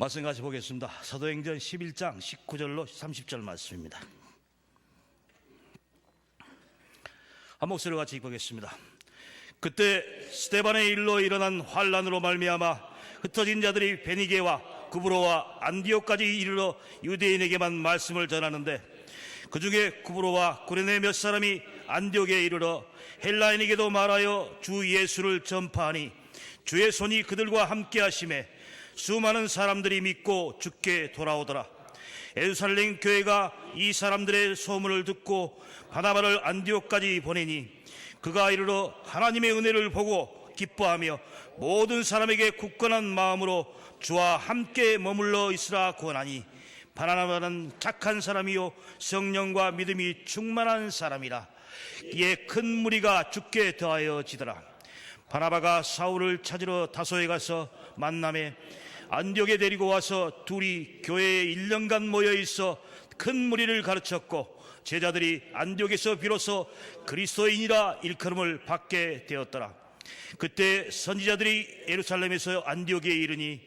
말씀 같이 보겠습니다. 사도행전 11장 19절로 30절 말씀입니다. 한 목소리로 같이 보겠습니다. 그때 스데반의 일로 일어난 환란으로 말미암아 흩어진 자들이 베니게와 구브로와 안디옥까지 이르러 유대인에게만 말씀을 전하는데, 그 중에 구브로와 구레네 몇 사람이 안디옥에 이르러 헬라인에게도 말하여 주 예수를 전파하니 주의 손이 그들과 함께 하심에 수많은 사람들이 믿고 주께 돌아오더라. 예루살렘 교회가 이 사람들의 소문을 듣고 바나바를 안디옥까지 보내니 그가 이르러 하나님의 은혜를 보고 기뻐하며 모든 사람에게 굳건한 마음으로 주와 함께 머물러 있으라 권하니, 바나바는 착한 사람이요 성령과 믿음이 충만한 사람이라. 이에 큰 무리가 주께 더하여 지더라. 바나바가 사울을 찾으러 다소에 가서 만남에 안디옥에 데리고 와서 둘이 교회에 1년간 모여 있어 큰 무리를 가르쳤고, 제자들이 안디옥에서 비로소 그리스도인이라 일컬음을 받게 되었더라. 그때 선지자들이 예루살렘에서 안디옥에 이르니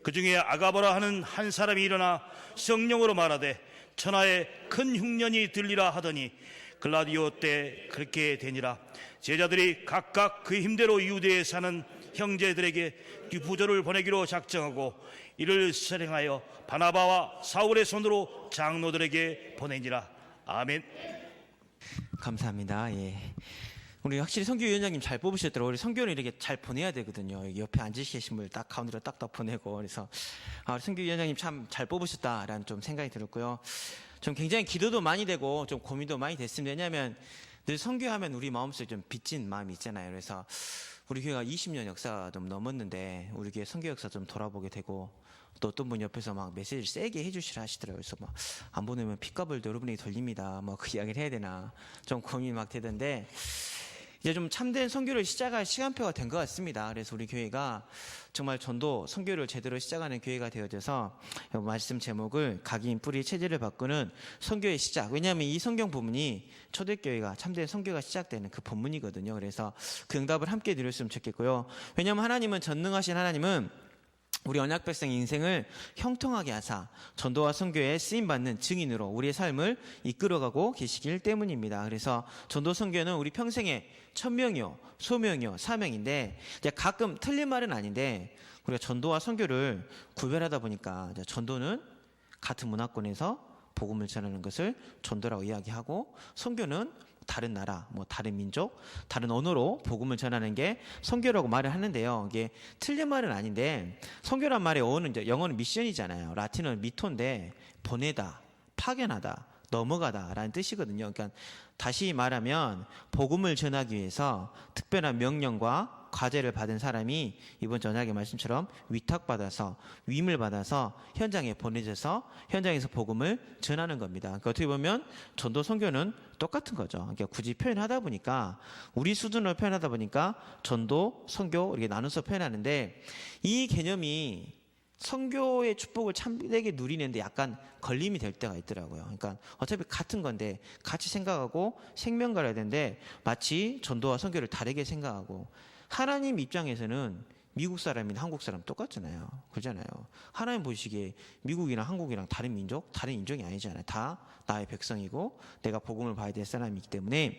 그 중에 아가보라 하는 한 사람이 일어나 성령으로 말하되 천하에 큰 흉년이 들리라 하더니 글라디오 때 그렇게 되니라. 제자들이 각각 그 힘대로 유대에 사는 형제들에게 유부조를 보내기로 작정하고 이를 실행하여 바나바와 사울의 손으로 장로들에게 보내니라. 아멘. 감사합니다. 예. 우리 확실히 선교위원장님 잘 뽑으셨더라고요. 우리 선교를 이렇게 잘 보내야 되거든요. 옆에 앉으신 분을 딱 가운데로 딱딱 보내고, 그래서 선교위원장님 참 잘 뽑으셨다라는 좀 생각이 들었고요. 좀 굉장히 기도도 많이 되고 좀 고민도 많이 됐습니다. 왜냐하면 늘 선교하면 우리 마음속에 좀 빚진 마음이 있잖아요. 그래서 우리 교회가 20년 역사가 좀 넘었는데 우리 교회 선교 역사 좀 돌아보게 되고, 또 어떤 분 옆에서 막 메시지를 세게 해주시라 하시더라고요. 그래서 막 안 보내면 핏값을 여러분에게 돌립니다. 뭐 그 이야기를 해야 되나 좀 고민이 막 되던데, 이제 좀 참된 선교를 시작할 시간표가 된 것 같습니다. 그래서 우리 교회가 정말 전도 선교를 제대로 시작하는 교회가 되어져서 말씀 제목을 각인 뿌리 체질을 바꾸는 선교의 시작. 왜냐하면 이 성경 부분이 초대교회가 참된 선교가 시작되는 그 본문이거든요. 그래서 그 응답을 함께 드렸으면 좋겠고요. 왜냐하면 하나님은, 전능하신 하나님은 우리 언약 백성 인생을 형통하게 하사 전도와 선교에 쓰임받는 증인으로 우리의 삶을 이끌어가고 계시길 때문입니다. 그래서 전도 선교는 우리 평생의 천명이요 소명이요 사명인데, 이제 가끔 틀린 말은 아닌데 우리가 전도와 선교를 구별하다 보니까 전도는 같은 문화권에서 복음을 전하는 것을 전도라고 이야기하고, 선교는 다른 나라, 뭐 다른 민족, 다른 언어로 복음을 전하는 게 선교라고 말을 하는데요. 이게 틀린 말은 아닌데, 선교란 말의 어원은 이제 영어는 미션이잖아요. 라틴어는 미토인데 보내다, 파견하다, 넘어가다라는 뜻이거든요. 그러니까 다시 말하면 복음을 전하기 위해서 특별한 명령과 과제를 받은 사람이 이번 전약의 말씀처럼 위탁받아서 위임을 받아서 현장에 보내져서 현장에서 복음을 전하는 겁니다. 그러니까 어떻게 보면 전도 선교는 똑같은 거죠. 그러니까 굳이 표현하다 보니까, 우리 수준으로 표현하다 보니까 전도, 선교 이렇게 나눠서 표현하는데, 이 개념이 선교의 축복을 참되게 누리는데 약간 걸림이 될 때가 있더라고요. 그러니까 어차피 같은 건데 같이 생각하고 생명 갈아야 되는데 마치 전도와 선교를 다르게 생각하고, 하나님 입장에서는 미국 사람이나 한국 사람 똑같잖아요. 그렇잖아요. 하나님 보시기에 미국이랑 한국이랑 다른 민족, 다른 인종이 아니잖아요. 다 나의 백성이고 내가 복음을 봐야 될 사람이기 때문에,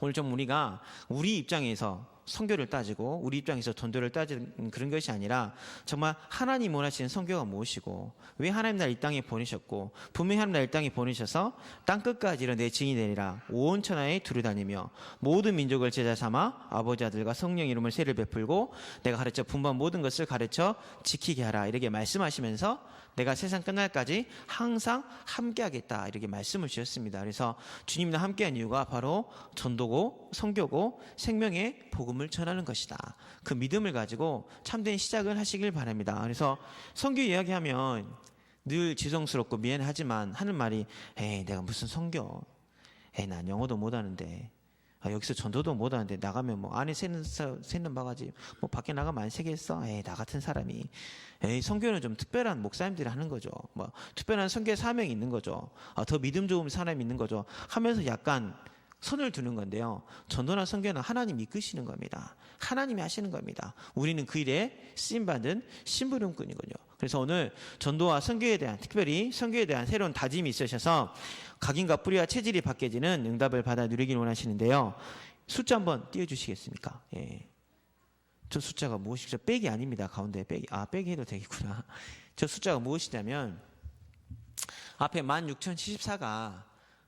오늘 좀 우리가 우리 입장에서 선교를 따지고 우리 입장에서 전도를 따지는 그런 것이 아니라, 정말 하나님 원하시는 선교가 무엇이고 왜 하나님 날 이 땅에 보내셨고, 분명히 하나님 날 이 땅에 보내셔서 땅끝까지 이런 내 증인이 되리라 온 천하에 두루다니며 모든 민족을 제자 삼아 아버지 아들과 성령 이름을 세를 베풀고 내가 가르쳐 분반 모든 것을 가르쳐 지키게 하라, 이렇게 말씀하시면서 내가 세상 끝날까지 항상 함께하겠다 이렇게 말씀을 주셨습니다. 그래서 주님과 함께한 이유가 바로 전도고 선교고 생명의 복음을 전하는 것이다. 그 믿음을 가지고 참된 시작을 하시길 바랍니다. 그래서 선교 이야기하면 늘 지성스럽고 미안하지만 하는 말이, 에이 내가 무슨 선교, 에이 난 영어도 못하는데, 여기서 전도도 못하는데 나가면 뭐 안에 새는 바가지 뭐 밖에 나가면 안 새겠어? 에이 나 같은 사람이. 에이 선교는 좀 특별한 목사님들이 하는 거죠. 뭐 특별한 선교의 사명이 있는 거죠. 더 믿음 좋은 사람이 있는 거죠 하면서 약간 손을 두는 건데요. 전도나 선교는 하나님이 이끄시는 겁니다. 하나님이 하시는 겁니다. 우리는 그 일에 쓰임받은 심부름꾼이군요. 그래서 오늘 전도와 선교에 대한, 특별히 선교에 대한 새로운 다짐이 있으셔서 각인과 뿌리와 체질이 바뀌어지는 응답을 받아 누리길 원하시는데요. 숫자 한번 띄워주시겠습니까? 예. 저 숫자가 무엇이죠? 백이 아닙니다. 가운데 백이. 빼기 해도 되겠구나. 저 숫자가 무엇이냐면 앞에 16,074가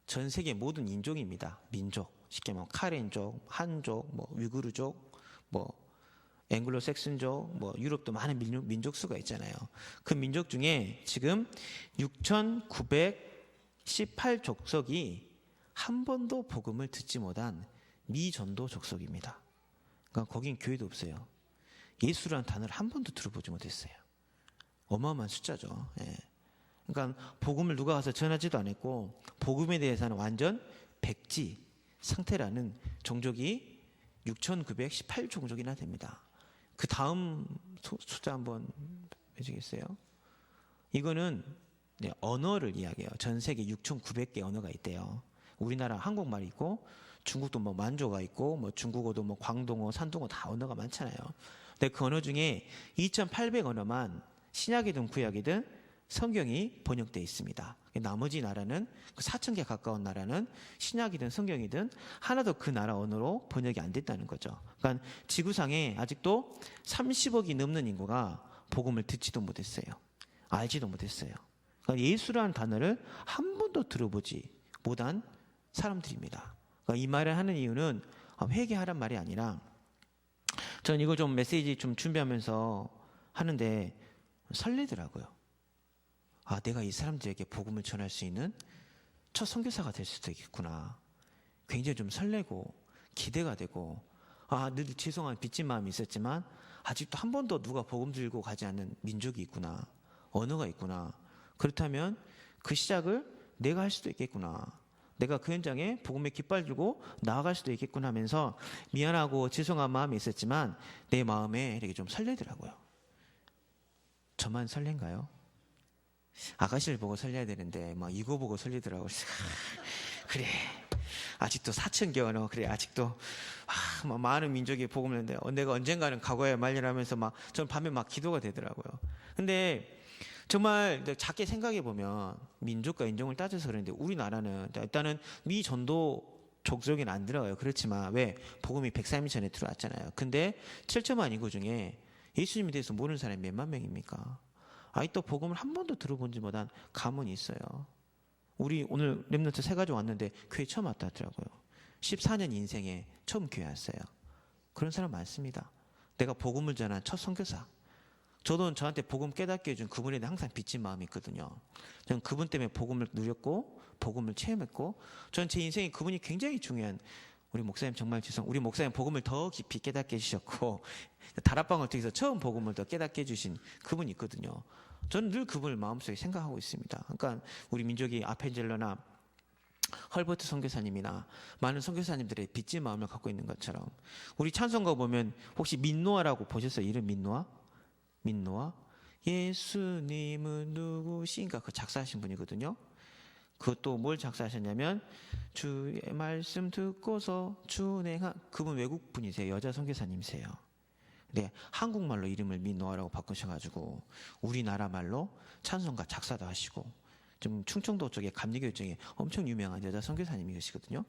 전 세계 모든 인종입니다. 민족. 쉽게 말하면 카렌족, 한족, 위구르족, 앵글로색슨족, 유럽도 많은 민족 수가 있잖아요. 그 민족 중에 지금 6,918 족속이 한 번도 복음을 듣지 못한 미전도 족속입니다. 그러니까 거긴 교회도 없어요. 예수라는 단어를 한 번도 들어보지 못했어요. 어마어마한 숫자죠. 예. 그러니까 복음을 누가 가서 전하지도 않았고 복음에 대해서는 완전 백지 상태라는 종족이 6,918 종족이나 됩니다. 그 다음 숫자 한번 해주겠어요? 이거는 언어를 이야기해요. 전 세계 6,900개 언어가 있대요. 우리나라 한국말이 있고 중국도 만조가 있고 중국어도 광동어, 산동어 다 언어가 많잖아요. 근데 그 언어 중에 2,800 언어만 신약이든 구약이든 성경이 번역되어 있습니다. 나머지 나라는 그 4,000개 가까운 나라는 신약이든 성경이든 하나도 그 나라 언어로 번역이 안 됐다는 거죠. 그러니까 지구상에 아직도 30억이 넘는 인구가 복음을 듣지도 못했어요. 알지도 못했어요. 그러니까 예수라는 단어를 한 번도 들어보지 못한 사람들입니다. 그러니까 이 말을 하는 이유는 회개하란 말이 아니라 저는 이거 좀 메시지 좀 준비하면서 하는데 설레더라고요. 내가 이 사람들에게 복음을 전할 수 있는 첫 선교사가 될 수도 있겠구나. 굉장히 좀 설레고 기대가 되고 늘 죄송한 빚진 마음이 있었지만 아직도 한 번도 누가 복음 들고 가지 않는 민족이 있구나. 언어가 있구나. 그렇다면 그 시작을 내가 할 수도 있겠구나. 내가 그 현장에 복음의 깃발 들고 나아갈 수도 있겠구나 하면서 미안하고 죄송한 마음이 있었지만 내 마음에 이렇게 좀 설레더라고요. 저만 설렌가요? 아가씨를 보고 설레야 되는데 이거 보고 설레더라고요. 그래 아직도 4,000개 언어 그래 아직도 많은 민족이 복음을 했는데 내가 언젠가는 각오해야 말리라면서 저는 밤에 기도가 되더라고요. 근데 정말 작게 생각해 보면 민족과 인종을 따져서 그러는데 우리나라는 일단은 미전도 족속에는 안 들어가요. 그렇지만 왜 복음이 130년 전에 들어왔잖아요. 근데 7천만 인구 중에 예수님에 대해서 모르는 사람이 몇만 명입니까? 또 복음을 한 번도 들어본지 못한 가문이 있어요. 우리 오늘 렘넌트 세 가지 왔는데 교회 처음 왔다 하더라고요. 14년 인생에 처음 교회 왔어요. 그런 사람 많습니다. 내가 복음을 전한 첫 선교사. 저도 저한테 복음 깨닫게 해준 그분에 대해 항상 빚진 마음이 있거든요. 저는 그분 때문에 복음을 누렸고 복음을 체험했고 저는 제 인생에 그분이 굉장히 중요한 우리 목사님 정말 우리 목사님 복음을 더 깊이 깨닫게 해주셨고 다락방을 통해서 처음 복음을 더 깨닫게 해주신 그분이 있거든요. 저는 늘 그분을 마음속에 생각하고 있습니다. 그러니까 우리 민족이 아펜젤러나 헐버트 선교사님이나 많은 선교사님들의 빚진 마음을 갖고 있는 것처럼 우리 찬송가 보면 혹시 민노아라고 보셨어요? 이름 민노아? 민노아? 예수님은 누구신가? 그 작사하신 분이거든요. 그것도 뭘 작사하셨냐면 주의 말씀 듣고서 준행한 그분 외국 분이세요. 여자 선교사님이세요. 네, 한국말로 이름을 민노아라고 바꾸셔가지고 우리나라 말로 찬송가 작사도 하시고 좀 충청도 쪽에 감리교 쪽에 엄청 유명한 여자 선교사님이 계시거든요.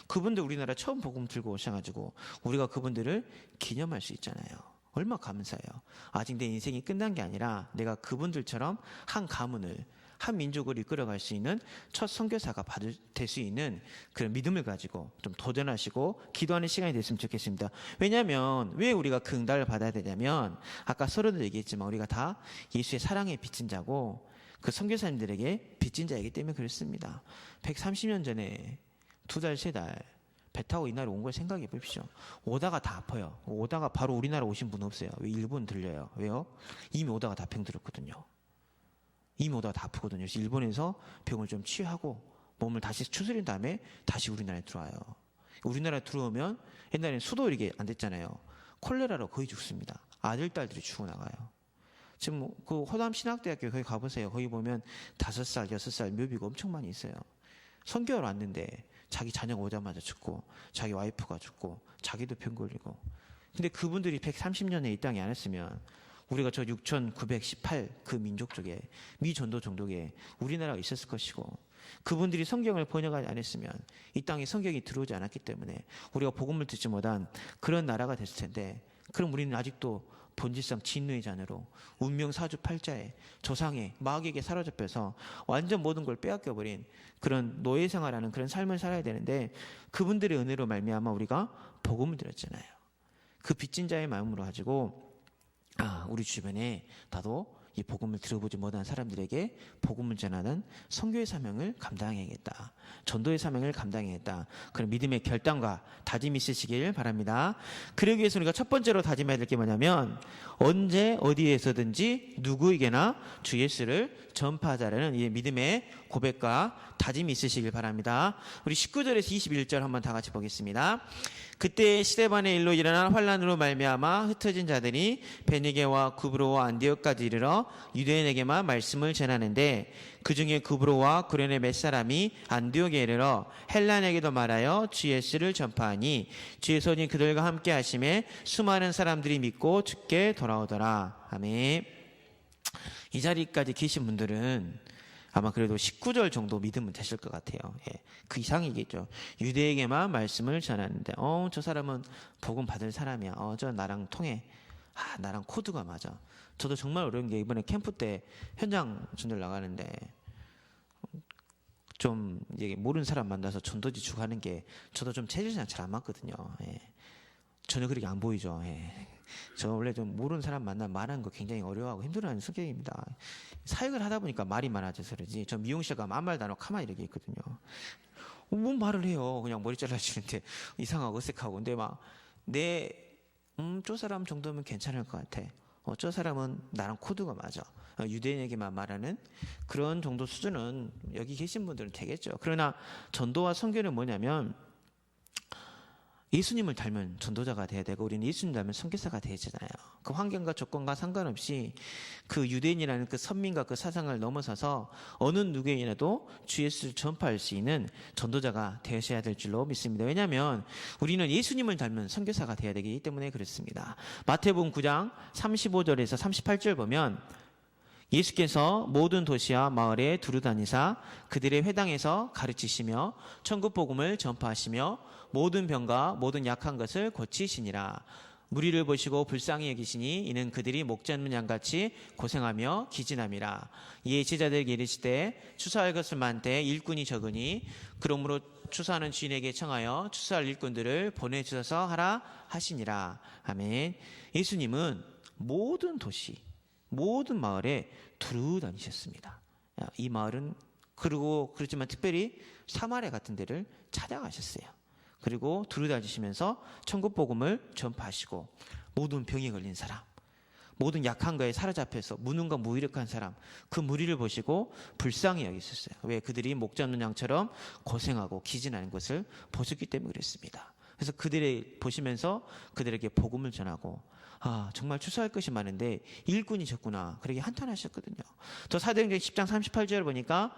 그분들 우리나라 처음 복음 들고 오셔가지고 우리가 그분들을 기념할 수 있잖아요. 얼마 감사해요. 아직 내 인생이 끝난 게 아니라 내가 그분들처럼 한 가문을 한 민족을 이끌어갈 수 있는 첫 선교사가 될 수 있는 그런 믿음을 가지고 좀 도전하시고 기도하는 시간이 됐으면 좋겠습니다. 왜냐하면 왜 우리가 그 응답을 받아야 되냐면 아까 서로도 얘기했지만 우리가 다 예수의 사랑에 빚진 자고 그 선교사님들에게 빚진 자이기 때문에 그렇습니다. 130년 전에 2달, 3달 배 타고 이 나라에 온 걸 생각해 보십시오. 오다가 다 아파요. 오다가 바로 우리나라 오신 분 없어요. 왜 일본 들려요? 왜요? 이미 오다가 다 병들었거든요. 이미 오다가 다 아프거든요. 그래서 일본에서 병을 좀 치유하고 몸을 다시 추스린 다음에 다시 우리나라에 들어와요. 우리나라에 들어오면 옛날에는 수도 이렇게 안 됐잖아요. 콜레라로 거의 죽습니다. 아들, 딸들이 죽어나가요. 지금 그 호남 신학대학교 거기 가보세요. 거기 보면 5살, 6살 묘비가 엄청 많이 있어요. 선교하러 왔는데 자기 자녀가 오자마자 죽고 자기 와이프가 죽고 자기도 병 걸리고. 근데 그분들이 130년에 이 땅에 안 했으면 우리가 저 6918 그 민족 쪽에 미전도 종족에 우리나라가 있었을 것이고, 그분들이 성경을 번역하지 않았으면 이 땅에 성경이 들어오지 않았기 때문에 우리가 복음을 듣지 못한 그런 나라가 됐을 텐데, 그럼 우리는 아직도 본질상 진노의 자녀로 운명 사주팔자에 조상에 마귀에게 사로잡혀서 완전 모든 걸 빼앗겨버린 그런 노예 생활하는 그런 삶을 살아야 되는데, 그분들의 은혜로 말미암아 우리가 복음을 들었잖아요. 그 빚진 자의 마음으로 가지고 우리 주변에 나도 이 복음을 들어보지 못한 사람들에게 복음을 전하는 선교의 사명을 감당해야겠다, 전도의 사명을 감당해야겠다, 그런 믿음의 결단과 다짐이 있으시길 바랍니다. 그러기 위해서 우리가 첫 번째로 다짐해야 될 게 뭐냐면, 언제 어디에서든지 누구에게나 주 예수를 전파하자라는 이 믿음의 고백과 다짐이 있으시길 바랍니다. 우리 19절에서 21절 한번 다 같이 보겠습니다. 그때 스데반의 일로 일어난 환란으로 말미암아 흩어진 자들이 베니게와 구브로와 안디옥까지 이르러 유대인에게만 말씀을 전하는데, 그 중에 구브로와 구레네 몇 사람이 안디옥에 이르러 헬란에게도 말하여 주 예수를 전파하니 주의 손이 그들과 함께 하심에 수많은 사람들이 믿고 주께 돌아오더라. 아멘. 이 자리까지 계신 분들은 아마 그래도 19절 정도 믿으면 되실 것 같아요. 예, 그 이상이겠죠. 유대에게만 말씀을 전하는데, 저 사람은 복음 받을 사람이야. 저 나랑 통해. 나랑 코드가 맞아. 저도 정말 어려운 게, 이번에 캠프 때 현장 전도를 나가는데 좀 이게 모르는 사람 만나서 전도지 주고 하는 게 저도 좀 체질상 잘 안 맞거든요. 예. 전혀 그렇게 안 보이죠. 예. 저 원래 좀 모르는 사람 만나면 말하는 거 굉장히 어려워하고 힘들어하는 성격입니다. 사역을 하다 보니까 말이 많아져서 그러지, 저 미용실 가면 아무 말도 안 하고 가만히 이렇게 있거든요. 뭔 말을 해요. 그냥 머리 잘라주는데 이상하고 어색하고. 근데 막 저 사람 정도면 괜찮을 것 같아. 저 사람은 나랑 코드가 맞아. 유대인에게만 말하는 그런 정도 수준은 여기 계신 분들은 되겠죠. 그러나 전도와 선교는 뭐냐면, 예수님을 닮은 전도자가 돼야 되고, 우리는 예수님 닮은 선교사가 돼야 되잖아요. 그 환경과 조건과 상관없이 그 유대인이라는 그 선민과 그 사상을 넘어서서 어느 누구에게라도 주 예수를 전파할 수 있는 전도자가 되셔야 될 줄로 믿습니다. 왜냐하면 우리는 예수님을 닮은 선교사가 돼야 되기 때문에 그렇습니다. 마태복음 9장 35절에서 38절 보면, 예수께서 모든 도시와 마을에 두루다니사 그들의 회당에서 가르치시며 천국 복음을 전파하시며 모든 병과 모든 약한 것을 고치시니라. 무리를 보시고 불쌍히 여기시니 이는 그들이 목자 없는 양같이 고생하며 기진함이라. 이에 제자들에게 이르시되 추수할 것을 많되 일꾼이 적으니 그러므로 추수하는 주인에게 청하여 추수할 일꾼들을 보내주셔서 하라 하시니라. 아멘. 예수님은 모든 도시, 모든 마을에 두루 다니셨습니다. 이 마을은, 그리고 그렇지만 특별히 사마리아 같은 데를 찾아가셨어요. 그리고 두루 다니시면서 천국 복음을 전파하시고, 모든 병에 걸린 사람, 모든 약한 거에 사로잡혀서 무능과 무기력한 사람, 그 무리를 보시고 불쌍히 여기셨어요. 왜? 그들이 목자 없는 양처럼 고생하고 기진하는 것을 보셨기 때문에 그랬습니다. 그래서 그들을 보시면서 그들에게 복음을 전하고, 정말 추수할 것이 많은데 일꾼이 적구나, 그렇게 한탄하셨거든요. 또 사도행전 10장 38절 보니까,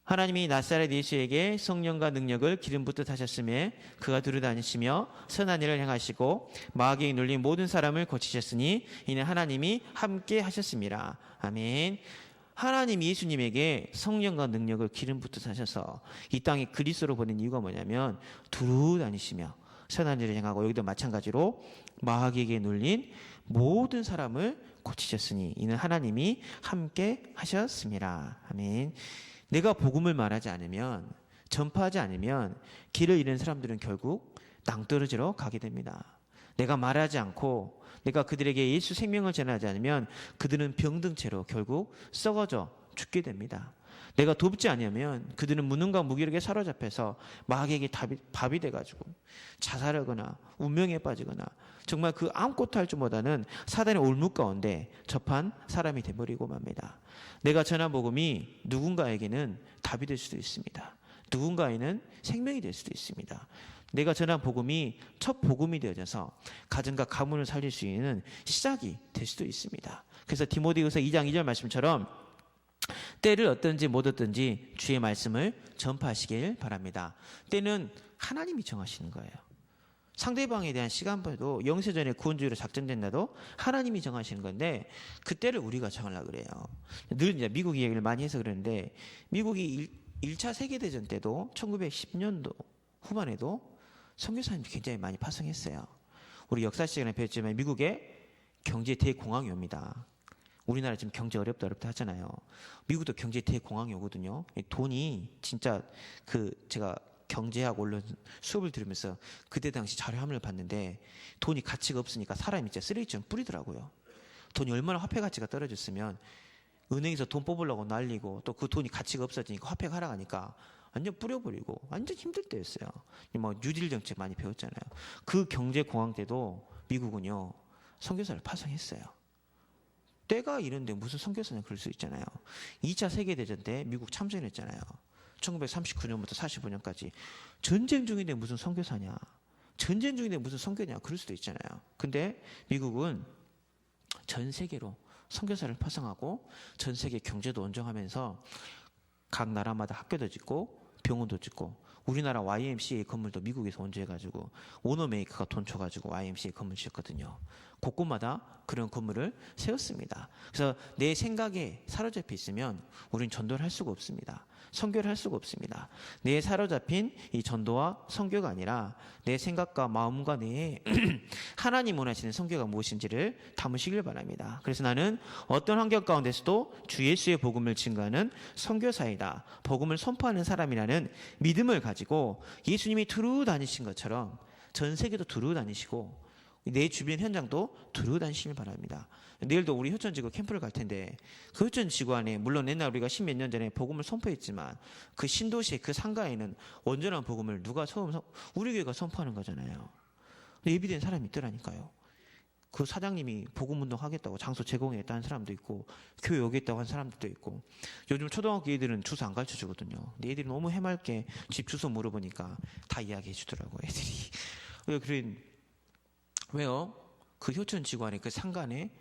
하나님이 나사렛 예수에게 성령과 능력을 기름 붓듯 하셨음에 그가 두루다니시며 선한 일을 행하시고 마귀에 눌린 모든 사람을 고치셨으니 이는 하나님이 함께 하셨습니다. 아멘. 하나님이 예수님에게 성령과 능력을 기름 붓듯 하셔서 이 땅에 그리스도로 보낸 이유가 뭐냐면, 두루다니시며 선한 일을 행하고, 여기도 마찬가지로 마귀에게 눌린 모든 사람을 고치셨으니 이는 하나님이 함께 하셨습니다. 아멘. 내가 복음을 말하지 않으면, 전파하지 않으면 길을 잃은 사람들은 결국 낭떠러지로 가게 됩니다. 내가 말하지 않고 내가 그들에게 예수 생명을 전하지 않으면 그들은 병든 채로 결국 썩어져 죽게 됩니다. 내가 돕지 않으면 그들은 무능과 무기력에 사로잡혀서 마귀에게 밥이 돼가지고 자살하거나 운명에 빠지거나, 정말 그 아무것도 할 줄 못하는 사단의 올무 가운데 접한 사람이 돼버리고 맙니다. 내가 전한 복음이 누군가에게는 답이 될 수도 있습니다. 누군가에는 생명이 될 수도 있습니다. 내가 전한 복음이 첫 복음이 되어져서 가정과 가문을 살릴 수 있는 시작이 될 수도 있습니다. 그래서 디모데후서 2장 2절 말씀처럼 때를 어떤지 못 어떤지 주의 말씀을 전파하시길 바랍니다. 때는 하나님이 정하시는 거예요. 상대방에 대한 시간표도 영세전에 구원주의로 작정된다도 하나님이 정하시는 건데 그 때를 우리가 정하려고 그래요. 늘 이제 미국 이야기를 많이 해서 그러는데 미국이 1차 세계대전 때도 1910년도 후반에도 선교사님이 굉장히 많이 파송했어요. 우리 역사 시간에 배웠지만 미국에 경제 대공황이 옵니다. 우리나라 지금 경제 어렵다 하잖아요. 미국도 경제 대공황이 오거든요. 돈이 진짜 제가 경제학 원론 수업을 들으면서 그때 당시 자료화면을 봤는데 돈이 가치가 없으니까 사람이 진짜 쓰레기처럼 뿌리더라고요. 돈이 얼마나 화폐 가치가 떨어졌으면 은행에서 돈 뽑으려고 날리고 또 그 돈이 가치가 없어지니까 화폐가 하락하니까 완전 뿌려버리고 완전 힘들 때였어요. 뭐 뉴딜 정책 많이 배웠잖아요. 그 경제 공황 때도 미국은요 선교사를 파송했어요. 때가 이런데 무슨 선교사냐 그럴 수 있잖아요. 2차 세계대전 때 미국 참전했잖아요. 1939년부터 45년까지 전쟁 중인데 무슨 선교사냐, 전쟁 중인데 무슨 선교냐 그럴 수도 있잖아요. 근데 미국은 전 세계로 선교사를 파송하고 전 세계 경제도 온정하면서 각 나라마다 학교도 짓고 병원도 짓고 우리나라 YMCA 건물도 미국에서 온조해가지고 오너메이커가 돈 줘가지고 YMCA 건물 지었거든요. 곳곳마다 그런 건물을 세웠습니다. 그래서 내 생각에 사로잡혀 있으면 우리는 전도를 할 수가 없습니다. 선교를 할 수가 없습니다. 내 사로잡힌 이 전도와 선교가 아니라 내 생각과 마음과 내에 하나님 원하시는 선교가 무엇인지를 담으시길 바랍니다. 그래서 나는 어떤 환경 가운데서도 주 예수의 복음을 증거하는 선교사이다. 복음을 선포하는 사람이라는 믿음을 가지고 예수님이 두루 다니신 것처럼 전 세계도 두루 다니시고 내 주변 현장도 두루 다니시길 바랍니다. 내일도 우리 효천지구 캠프를 갈 텐데 그 효천지구 안에 물론 옛날 우리가 10몇 년 전에 복음을 선포했지만 그 신도시의 그 상가에는 온전한 복음을 누가 우리 교회가 선포하는 거잖아요. 예비된 사람이 있더라니까요. 그 사장님이 복음운동 하겠다고 장소 제공했다는 사람도 있고 교회 오겠다고 한 사람들도 있고 요즘 초등학교 애들은 주소 안 가르쳐 주거든요. 근데 애들이 너무 해맑게 집 주소 물어보니까 다 이야기해 주더라고요. 애들이. 왜요? 그 효천지구 안에 그 상간에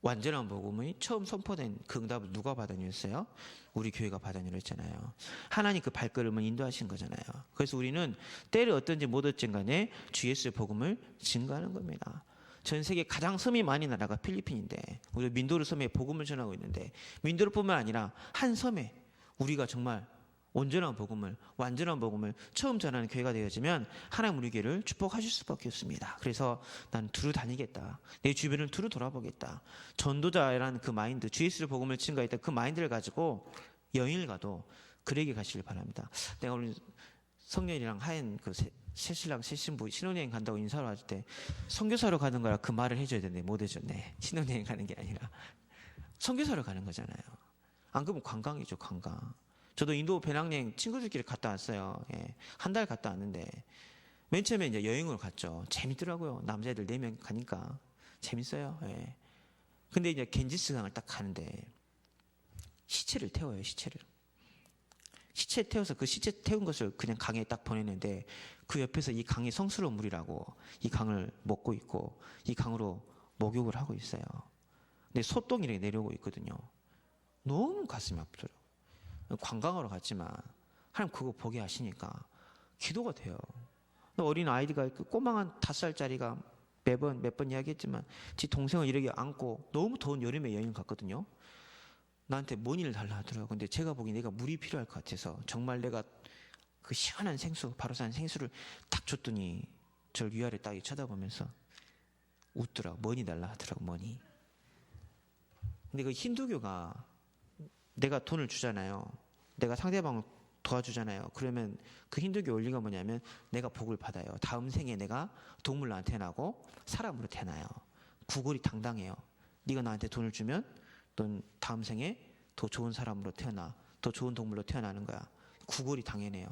완전한 복음이 처음 선포된 그 응답을 누가 받아냈어요? 우리 교회가 받아내려 했잖아요. 하나님 그 발걸음을 인도하신 거잖아요. 그래서 우리는 때를 어떤지 못 어쩐 간에 주 예수의 복음을 증거하는 겁니다. 전 세계 가장 섬이 많은 나라가 필리핀인데 우리 민도르 섬에 복음을 전하고 있는데 민도르뿐만 아니라 한 섬에 우리가 정말 온전한 복음을 완전한 복음을 처음 전하는 교회가 되어지면 하나님 우리 교회를 축복하실 수밖에 없습니다. 그래서 난 두루 다니겠다. 내 주변을 두루 돌아보겠다. 전도자라는 그 마인드, 주 예수의 복음을 증거했다. 그 마인드를 가지고 여행을 가도 그에게 가시길 바랍니다. 내가 오늘 성년이랑 하얀 그 새신랑 새신부 신혼여행 간다고 인사를 하실 때 선교사로 가는 거라 그 말을 해줘야 되는데 못 해줬네. 신혼여행 가는 게 아니라 선교사로 가는 거잖아요. 안 그러면 관광이죠, 관광. 저도 인도 배낭여행 친구들끼리 갔다 왔어요. 예. 한 달 갔다 왔는데 맨 처음에 이제 여행을 갔죠. 재밌더라고요. 남자애들 4명 가니까 재밌어요. 예. 근데 이제 겐지스 강을 딱 가는데 시체를 태워요. 시체 태워서 그 시체 태운 것을 그냥 강에 딱 보내는데 그 옆에서 이 강이 성스러운 물이라고 이 강을 먹고 있고 이 강으로 목욕을 하고 있어요. 근데 소똥이 내려오고 있거든요. 너무 가슴이 아프더라고요. 관광하러 갔지만 하나님 그거 보게 하시니까 기도가 돼요. 어린 아이가 그 꼬망한 5살짜리가 몇 번 이야기했지만 지 동생을 이렇게 안고 너무 더운 여름에 여행 갔거든요. 나한테 뭔 달라 하더라고요. 근데 제가 보기엔 내가 물이 필요할 것 같아서 정말 내가 그 시원한 생수, 바로 산 생수를 딱 줬더니 저를 위아래 딱 쳐다보면서 웃더라고. 뭐니 달라 하더라고. 뭐니. 근데 그 힌두교가 내가 돈을 주잖아요. 내가 상대방을 도와주잖아요. 그러면 그 힌두교 원리가 뭐냐면 내가 복을 받아요. 다음 생에 내가 동물로 안 태어나고 사람으로 태어나요. 구걸이 당당해요. 네가 나한테 돈을 주면 넌 다음 생에 더 좋은 사람으로 태어나, 더 좋은 동물로 태어나는 거야. 구걸이 당연해요.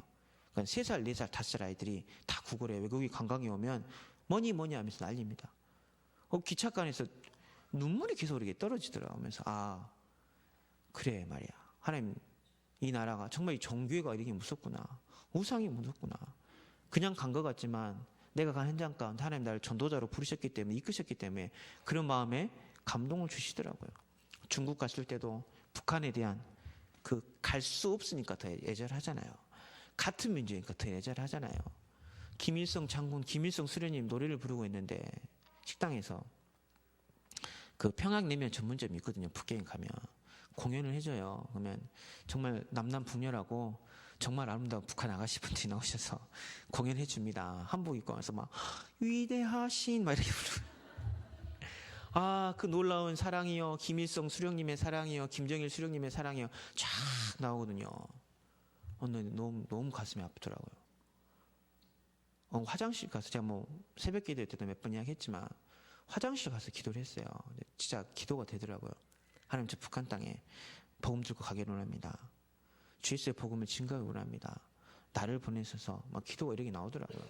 그러니까 3살, 4살, 5살 아이들이 다 구걸해요. 외국인 관광에 오면 뭐니 하면서 난립니다. 기차관에서 눈물이 계속 이렇게 떨어지더라고요. 하면서 아 그래 말이야. 하나님 이 나라가 정말 이 종교가 이렇게 무섭구나. 우상이 무섭구나. 그냥 간 것 같지만 내가 간 현장 가운데 하나님 나를 전도자로 부르셨기 때문에 이끄셨기 때문에 그런 마음에 감동을 주시더라고요. 중국 갔을 때도 북한에 대한 갈 수 없으니까 더 애절하잖아요. 같은 민족이니까 더 애절하잖아요. 김일성 장군, 김일성 수령님 노래를 부르고 있는데 식당에서 그 평양냉면 전문점이 있거든요. 북경에 가면 공연을 해줘요. 그러면 정말 남남북녀라고 정말 아름다운 북한 아가씨분들이 나오셔서 공연해 줍니다. 한복 입고 와서 막 위대하신 막 이렇게 부르고 아, 그 놀라운 사랑이요, 김일성 수령님의 사랑이요, 김정일 수령님의 사랑이요, 쫙 나오거든요. 너무 가슴이 아프더라고요. 화장실 가서 제가 뭐 새벽 기도 때도 몇 번 이야기했지만 화장실 가서 기도를 했어요. 진짜 기도가 되더라고요. 하나님, 저 북한 땅에 복음 들고 가기를 원합니다. 주 예수의 복음을 증거하기 원합니다. 나를 보내셔서 막 기도가 이렇게 나오더라고요.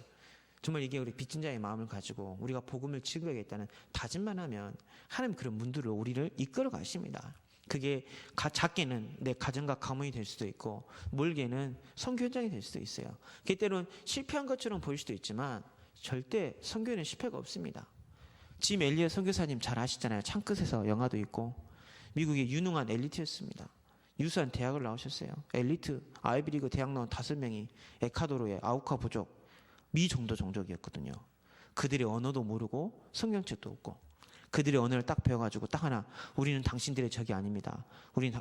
정말 이게 우리 빚진 자의 마음을 가지고 우리가 복음을 증거하겠다는 다짐만 하면 하나님 그런 문들로 우리를 이끌어 가십니다. 그게 작게는 내 가정과 가문이 될 수도 있고 멀게는 선교 현장이 될 수도 있어요. 그게 때로는 실패한 것처럼 보일 수도 있지만 절대 선교에는 실패가 없습니다. 짐 엘리엇 선교사님 잘 아시잖아요. 창끝에서 영화도 있고 미국의 유능한 엘리트였습니다. 유수한 대학을 나오셨어요. 엘리트 아이비리그 대학 나온 5명이 에콰도르의 아우카 부족 미종도 종족이었거든요. 그들의 언어도 모르고 성경책도 없고 그들의 언어를 딱 배워가지고 딱 하나, 우리는 당신들의 적이 아닙니다.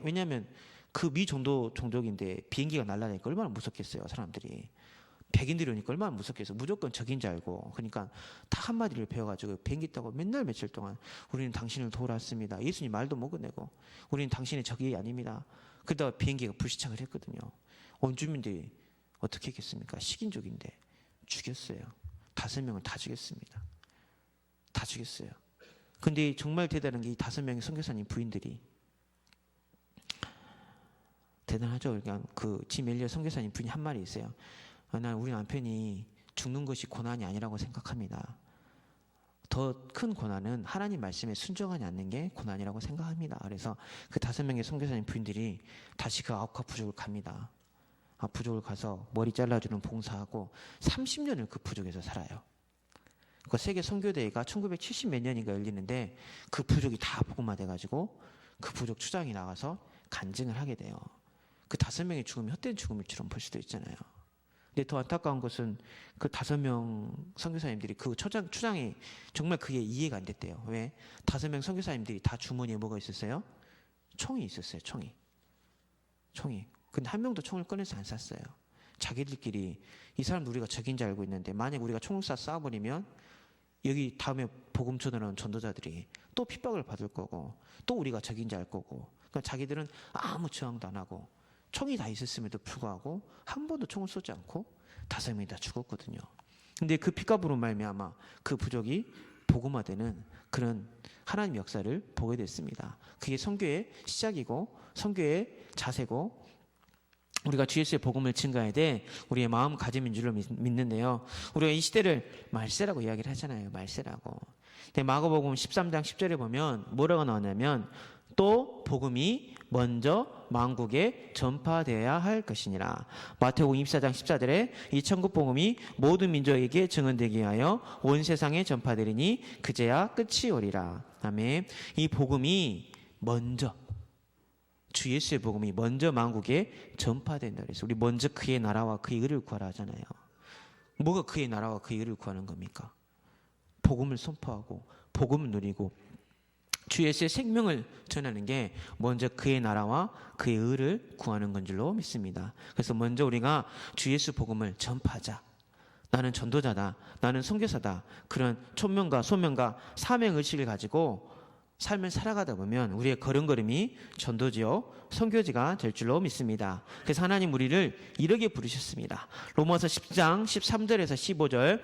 왜냐하면 그 미종도 종족인데 비행기가 날아다니까 얼마나 무섭겠어요. 사람들이 백인들이 오니까 얼마나 무섭겠어요. 무조건 적인 줄 알고. 그러니까 다 한마디를 배워가지고 비행기 타고 맨날 며칠 동안 우리는 당신을 도우러 왔습니다. 예수님 말도 못 꺼내고 우리는 당신의 적이 아닙니다. 그러다가 비행기가 불시착을 했거든요. 원주민들이 어떻게 했겠습니까? 식인족인데 죽였어요. 5명을 다 죽였습니다. 다 죽였어요. 근데 정말 대단한 게 이 5명의 선교사님 부인들이 대단하죠. 그러니까 그 짐 엘리엇 선교사님 부인이 한 말이 있어요. 난 우리 남편이 죽는 것이 고난이 아니라고 생각합니다. 더 큰 고난은 하나님 말씀에 순종하지 않는 게 고난이라고 생각합니다. 그래서 그 5명의 선교사님 부인들이 다시 그 아우카 부족을 갑니다. 부족을 가서 머리 잘라주는 봉사하고 30년을 그 부족에서 살아요. 그 세계 선교대회가 1970 몇 년인가 열리는데 그 부족이 다 복음화 돼가지고 그 부족 추장이 나가서 간증을 하게 돼요. 그 5명의 죽음이 헛된 죽음일처럼 볼 수도 있잖아요. 근데 더 안타까운 것은 그 5명 선교사님들이 그 추장이 정말 그게 이해가 안 됐대요. 왜? 5명 선교사님들이 다 주머니에 뭐가 있었어요? 총이 있었어요. 총이. 근데 한 명도 총을 꺼내서 안 쐈어요. 자기들끼리 이 사람도 우리가 적인 줄 알고 있는데 만약 우리가 총을 쏴버리면 여기 다음에 복음 전하는 전도자들이 또 핍박을 받을 거고 또 우리가 적인 줄 알 거고, 그러니까 자기들은 아무 저항도 안 하고 총이 다 있었음에도 불구하고 한 번도 총을 쏘지 않고 5명이 다 죽었거든요. 근데 그 핏값으로 말미암아 그 부족이 복음화되는 그런 하나님 역사를 보게 됐습니다. 그게 선교의 시작이고 선교의 자세고 우리가 주 예수의 복음을 증가해야 돼 우리의 마음가짐인 줄로 믿는데요. 우리가 이 시대를 말세라고 이야기를 하잖아요. 말세라고. 근데 마가복음 13장 10절에 보면 뭐라고 나오냐면 또 복음이 먼저 만국에 전파되어야 할 것이니라. 마태복음 24장 14절에 이 천국 복음이 모든 민족에게 증언되게 하여 온 세상에 전파되리니 그제야 끝이 오리라. 아멘. 이 복음이 먼저 주 예수의 복음이 먼저 만국에 전파된다. 그래서 우리 먼저 그의 나라와 그의 의를 구하라 하잖아요. 뭐가 그의 나라와 그의 의를 구하는 겁니까? 복음을 선포하고 복음을 누리고 주 예수의 생명을 전하는 게 먼저 그의 나라와 그의 의를 구하는 건 줄로 믿습니다. 그래서 먼저 우리가 주 예수 복음을 전파하자. 나는 전도자다. 나는 선교사다. 그런 촌명과 소명과 사명의식을 가지고 삶을 살아가다 보면 우리의 걸음걸음이 전도지요 선교지가 될 줄로 믿습니다. 그래서 하나님 우리를 이렇게 부르셨습니다. 로마서 10장 13절에서 15절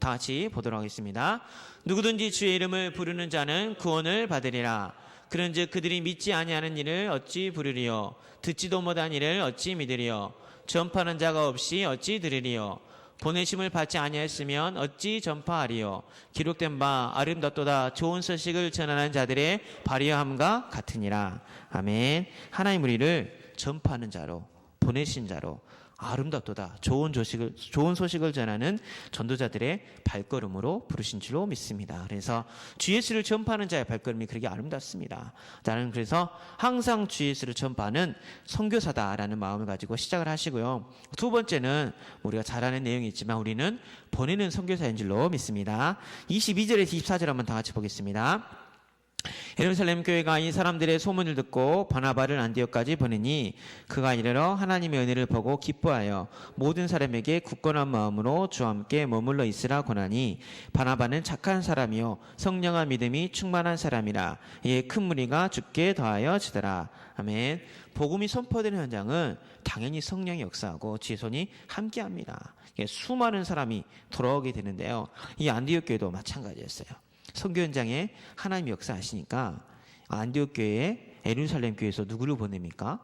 다 같이 보도록 하겠습니다. 누구든지 주의 이름을 부르는 자는 구원을 받으리라. 그런즉 그들이 믿지 아니하는 일을 어찌 부르리요? 듣지도 못한 일을 어찌 믿으리요? 전파하는 자가 없이 어찌 들으리요? 보내심을 받지 아니하였으면 어찌 전파하리요? 기록된 바 아름답도다 좋은 소식을 전하는 자들의 발휘함과 같으니라. 아멘. 하나님 우리를 전파하는 자로 보내신 자로 아름답도다. 좋은 소식을 전하는 전도자들의 발걸음으로 부르신 줄로 믿습니다. 그래서 주 예수를 전파하는 자의 발걸음이 그렇게 아름답습니다. 나는 그래서 항상 주 예수를 전파하는 선교사다라는 마음을 가지고 시작을 하시고요. 두 번째는 우리가 잘 아는 내용이 있지만 우리는 보내는 선교사인 줄로 믿습니다. 22절에서 24절 한번 다 같이 보겠습니다. 예루살렘 교회가 이 사람들의 소문을 듣고 바나바를 안디옥까지 보내니 그가 이르러 하나님의 은혜를 보고 기뻐하여 모든 사람에게 굳건한 마음으로 주와 함께 머물러 있으라 권하니 바나바는 착한 사람이요 성령과 믿음이 충만한 사람이라 이에 큰 무리가 주께 더하여 지더라. 아멘. 복음이 선포되는 현장은 당연히 성령이 역사하고 주의 손이 함께합니다. 수많은 사람이 돌아오게 되는데요. 이 안디옥 교회도 마찬가지였어요. 선교 현장에 하나님이 역사하시니까 안디옥 교회에 예루살렘 교회에서 누구를 보냅니까?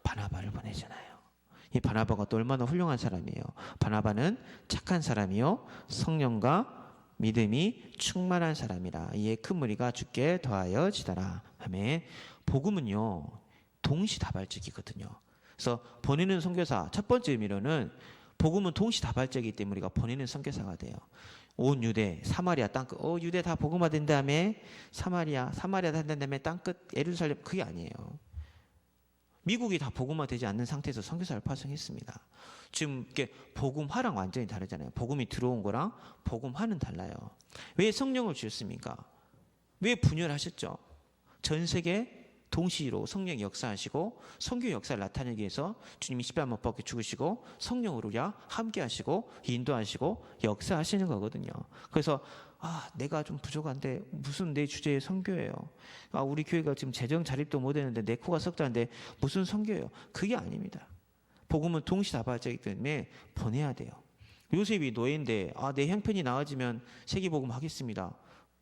바나바를 보내잖아요. 이 바나바가 또 얼마나 훌륭한 사람이에요. 바나바는 착한 사람이요 성령과 믿음이 충만한 사람이라 이에 큰 무리가 주께 더하여 지더라. 아멘. 복음은요 동시다발적이거든요. 그래서 보내는 선교사 첫 번째 의미로는 복음은 동시다발적이기 때문에 우리가 보내는 선교사가 돼요. 온 유대, 사마리아 땅끝, 유대 다 복음화 된 다음에 사마리아 다 된 다음에 땅끝, 예루살렘, 그게 아니에요. 미국이 다 복음화 되지 않는 상태에서 선교사를 파송했습니다. 지금 이게 복음화랑 완전히 다르잖아요. 복음이 들어온 거랑 복음화는 달라요. 왜 성령을 주셨습니까? 왜 분열하셨죠? 전 세계 동시로 성령이 역사하시고 선교 역사를 나타내기 위해서 주님이 십자가 못 박혀 죽으시고 성령으로 함께 하시고 인도하시고 역사하시는 거거든요. 그래서 내가 좀 부족한데 무슨 내 주제의 선교예요. 우리 교회가 지금 재정 자립도 못 했는데 내 코가 석자인데 무슨 선교예요. 그게 아닙니다. 복음은 동시다발적이기 때문에 보내야 돼요. 요셉이 노예인데 내 형편이 나아지면 세계복음 하겠습니다.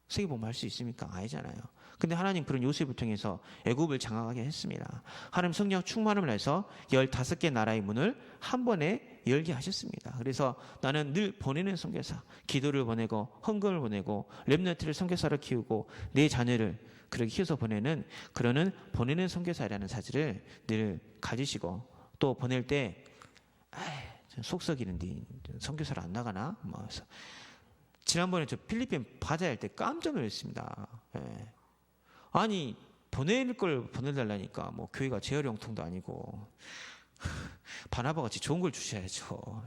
세계복음 할 수 있습니까? 아니잖아요. 근데 하나님 그런 요셉을 통해서 애굽을 장악하게 했습니다. 하나님 성령 충만함을 해서 15개 나라의 문을 한 번에 열게 하셨습니다. 그래서 나는 늘 보내는 선교사, 기도를 보내고 헌금을 보내고 렘넌트를 선교사로 키우고 내 자녀를 그렇게 키워서 보내는 그러는 보내는 선교사라는 사실을 늘 가지시고 또 보낼 때 속 썩이는데 선교사를 안 나가나? 지난번에 저 필리핀 바자할 때 깜짝 놀랐습니다. 아니 보낼 걸 보내달라니까 교회가 재활용통도 아니고 바나바 같이 좋은 걸 주셔야죠.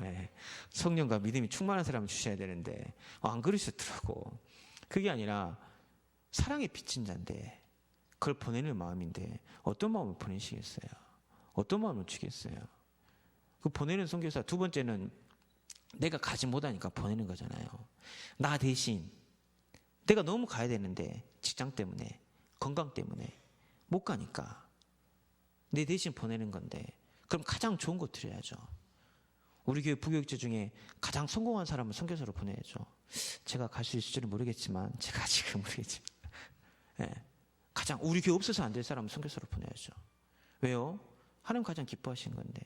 성령과 믿음이 충만한 사람을 주셔야 되는데 안 그러셨더라고. 그게 아니라 사랑에 비친 자인데 그걸 보내는 마음인데 어떤 마음을 보내시겠어요? 어떤 마음을 주겠어요? 그 보내는 선교사 두 번째는 내가 가지 못하니까 보내는 거잖아요. 나 대신 내가 너무 가야 되는데 직장 때문에 건강 때문에 못 가니까 내 대신 보내는 건데 그럼 가장 좋은 거 드려야죠. 우리 교회 부교육자 중에 가장 성공한 사람은 선교사로 보내야죠. 제가 갈 수 있을지는 모르겠지만 제가 지금 모르겠지만 가장 우리 교회 없어서 안 될 사람은 선교사로 보내야죠. 왜요? 하나님 가장 기뻐하시는 건데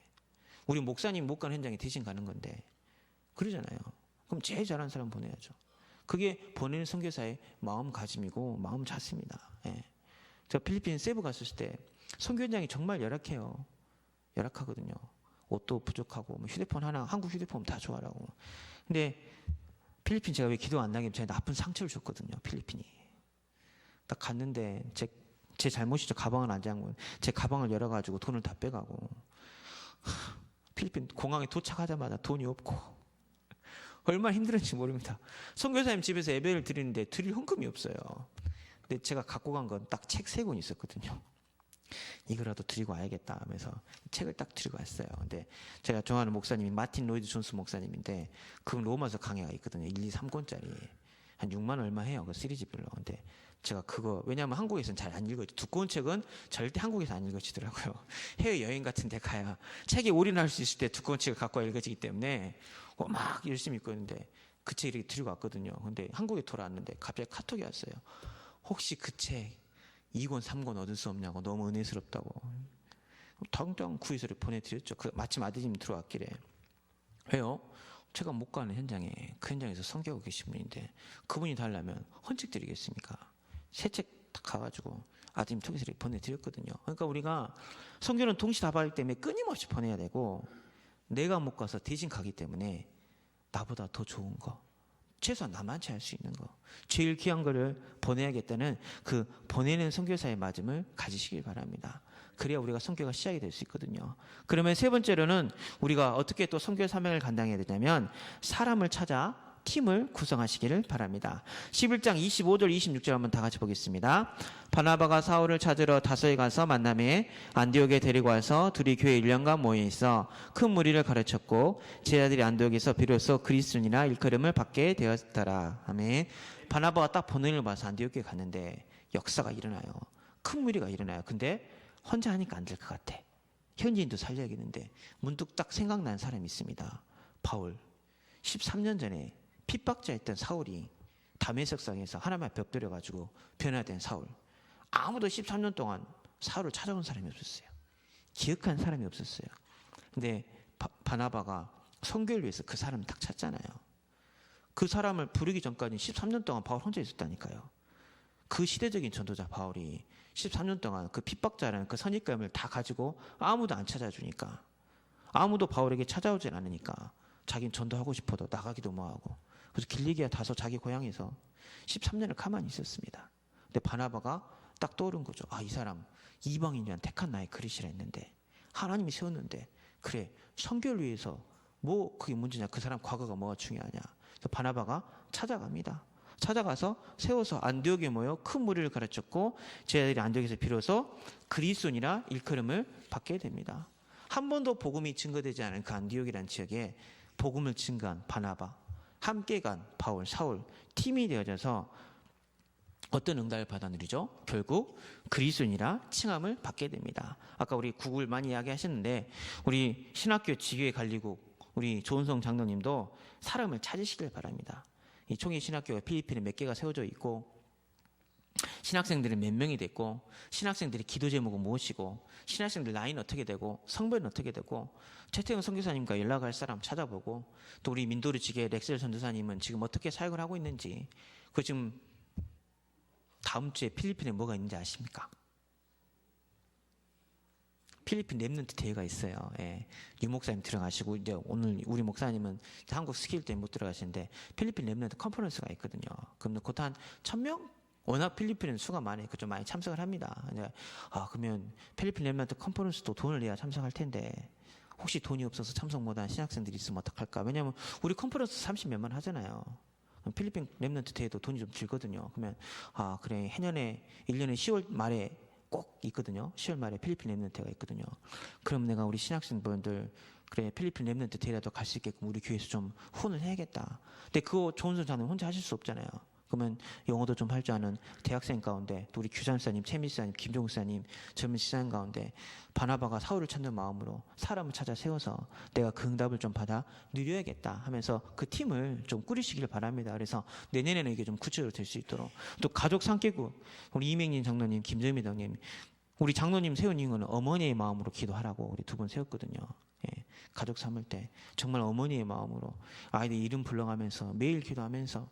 우리 목사님 못 가는 현장에 대신 가는 건데 그러잖아요. 그럼 제일 잘하는 사람 보내야죠. 그게 보내는 선교사의 마음가짐이고 마음자세입니다. 저 필리핀 세부 갔을 때 선교 현장이 정말 열악해요. 열악하거든요. 옷도 부족하고 휴대폰 하나 한국 휴대폰 다 좋아라고. 근데 필리핀 제가 왜 기도 안 나게 제가 나쁜 상처를 줬거든요. 필리핀이. 딱 갔는데 제 잘못이죠. 가방을 안 잠근. 제 가방을 열어가지고 돈을 다 빼가고. 필리핀 공항에 도착하자마자 돈이 없고 얼마나 힘들었는지 모릅니다. 선교사님 집에서 예배를 드리는데 드릴 헌금이 없어요. 근데 제가 갖고 간 건 딱 책 3권 있었거든요. 이거라도 드리고 와야겠다 하면서 책을 딱 드리고 왔어요. 근데 제가 좋아하는 목사님이 마틴 로이드 존스 목사님인데 그 로마서 강해가 있거든요. 1, 2, 3권짜리. 한 6만 얼마 해요. 그 시리즈별로. 근데 제가 그거 왜냐하면 한국에서는 잘 안 읽어요. 두꺼운 책은 절대 한국에서 안 읽어지더라고요. 해외여행 같은 데 가야 책에 올인할 수 있을 때 두꺼운 책을 갖고 와 읽어지기 때문에 막 열심히 읽고 있는데 그 책 이렇게 들고 왔거든요. 근데 한국에 돌아왔는데 갑자기 카톡이 왔어요. 혹시 그 책 2권 3권 얻을 수 없냐고 너무 은혜스럽다고. 당장 구의서를 보내드렸죠. 마침 아드님이 들어왔길래. 왜요? 제가 못 가는 현장에 그 현장에서 선교하고 계신 분인데 그분이 달라면 헌책 드리겠습니까? 새 책 딱 가가지고 아드님 통해서 보내드렸거든요. 그러니까 우리가 선교는 동시다발이기 때문에 끊임없이 보내야 되고 내가 못 가서 대신 가기 때문에 나보다 더 좋은 거, 최소한 나만치 할 수 있는 거, 제일 귀한 거를 보내야겠다는 그 보내는 선교사의 마음을 가지시길 바랍니다. 그래야 우리가 선교가 시작이 될 수 있거든요. 그러면 세 번째로는 우리가 어떻게 또 선교 사명을 감당해야 되냐면 사람을 찾아 팀을 구성하시기를 바랍니다. 11장 25절 26절 한번 다 같이 보겠습니다. 바나바가 사울을 찾으러 다소에 가서 만남에 안디옥에 데리고 와서 둘이 교회 1년간 모여 있어 큰 무리를 가르쳤고 제자들이 안디옥에서 비로소 그리스도인이라 일컬음을 받게 되었더라. 아멘. 바나바가 딱 본인을 봐서 안디옥에 갔는데 역사가 일어나요. 큰 무리가 일어나요. 근데 혼자 하니까 안 될 것 같아. 현지인도 살려야겠는데 문득 딱 생각난 사람이 있습니다. 바울. 13년 전에 핍박자였던 사울이 다메섹성에서 하나님 앞에 엎드려가지고 변화된 사울. 아무도 13년 동안 사울을 찾아온 사람이 없었어요. 기억한 사람이 없었어요. 근데 바나바가 선교를 위해서 그 사람을 딱 찾잖아요. 그 사람을 부르기 전까지 13년 동안 바울 혼자 있었다니까요. 그 시대적인 전도자 바울이 13년 동안 그 핍박자라는 그 선입감을 다 가지고 아무도 안 찾아주니까, 아무도 바울에게 찾아오질 않으니까 자기는 전도하고 싶어도 나가기도 뭐하고, 그래서 길리기아 다소 자기 고향에서 13년을 가만히 있었습니다. 근데 바나바가 딱 떠오른 거죠. 아, 이 사람 이방인이란 택한 나의 그릇이라 했는데, 하나님이 세웠는데, 그래 선교를 위해서 뭐 그게 문제냐, 그 사람 과거가 뭐가 중요하냐. 그래서 바나바가 찾아갑니다. 찾아가서 세워서 안디옥에 모여 큰 무리를 가르쳤고 제자들이 안디옥에서 비로소 그리스도인이라 일컬음을 받게 됩니다. 한 번도 복음이 증거되지 않은 그 안디옥이라는 지역에 복음을 증거한 바나바, 함께 간 바울, 사울, 팀이 되어져서 어떤 응답을 받아 누리죠? 결국 그리스도인이라 칭함을 받게 됩니다. 아까 우리 구글 많이 이야기하셨는데 우리 신학교 지교회 관리국 우리 조은성 장로님도 사람을 찾으시길 바랍니다. 이 총회 신학교가 필리핀에 몇 개가 세워져 있고 신학생들은 몇 명이 됐고 신학생들이 기도 제목은 무엇이고 신학생들 나이는 어떻게 되고 성별은 어떻게 되고 최태영 선교사님과 연락할 사람 찾아보고 또 우리 민도르 지계 렉셀 전도사님은 지금 어떻게 사역을 하고 있는지 그 지금 다음 주에 필리핀에 뭐가 있는지 아십니까? 필리핀 랩런트 대회가 있어요. 예. 유 목사님 들어가시고 이제 오늘 우리 목사님은 한국 스케일 때문에 못 들어가시는데 필리핀 랩런트 컨퍼런스가 있거든요. 그럼 곧 한 1,000명? 워낙 필리핀은 수가 많으니까 좀 많이 참석을 합니다. 그러면 필리핀 랩런트 컨퍼런스도 돈을 내야 참석할 텐데 혹시 돈이 없어서 참석 못한 신학생들이 있으면 어떡할까? 왜냐하면 우리 컨퍼런스 30몇만 하잖아요. 필리핀 랩런트 대회도 돈이 좀 들거든요. 그러면 그래 해년에 1년에 10월 말에 꼭 있거든요. 10월 말에 필리핀 랩런트가 있거든요. 그럼 내가 우리 신학생분들 그래 필리핀 랩런트 대회라도 갈 수 있게끔 우리 교회에서 좀 후원을 해야겠다. 근데 그거 좋은 선사는 혼자 하실 수 없잖아요. 그러면 영어도 좀 할 줄 아는 대학생 가운데 또 우리 규장사님, 최미사님, 김종사님 젊은 시장 가운데 바나바가 사울을 찾는 마음으로 사람을 찾아 세워서 내가 그 응답을 좀 받아 누려야겠다 하면서 그 팀을 좀 꾸리시길 바랍니다. 그래서 내년에는 이게 좀 구체적으로 될 수 있도록 또 가족 상계국 우리 이명진 장로님, 김정미 장로님 우리 장로님 세운 이유는 어머니의 마음으로 기도하라고 우리 두 분 세웠거든요. 예, 가족 삼을 때 정말 어머니의 마음으로 아이들 이름 불러가면서 매일 기도하면서